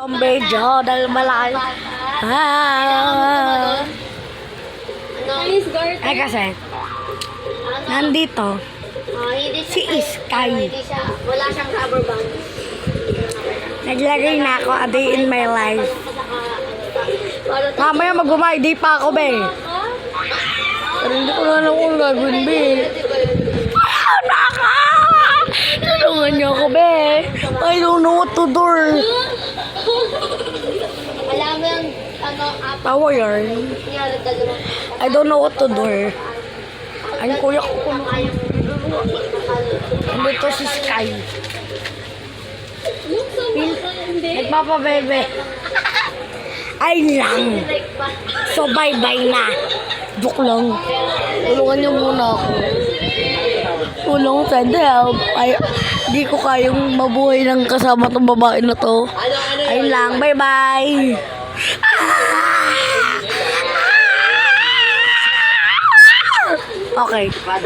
Ang medyo dahil malaki. Ay kasi, nandito, si Sky. Wala siyang rubber band. Naglagay na ako a day in my life. Mamaya mag-ID pa ako, be. Pero hindi ko na alam kung gagawin, be. Naka! Tulungan niyo ako, be. I don't know what to do. Alam mo yung Tawa yarn. I don't know what to do. Ang kuya ko kung dito si Sky. Nagpapabebe. Ay lang. So bye-bye na. Joke lang. Tulungan niyo muna ako. Tulong, send help. Ay, di ko kayang mabuhay ng kasama tong babae na to. Ay lang, bye-bye. Okay.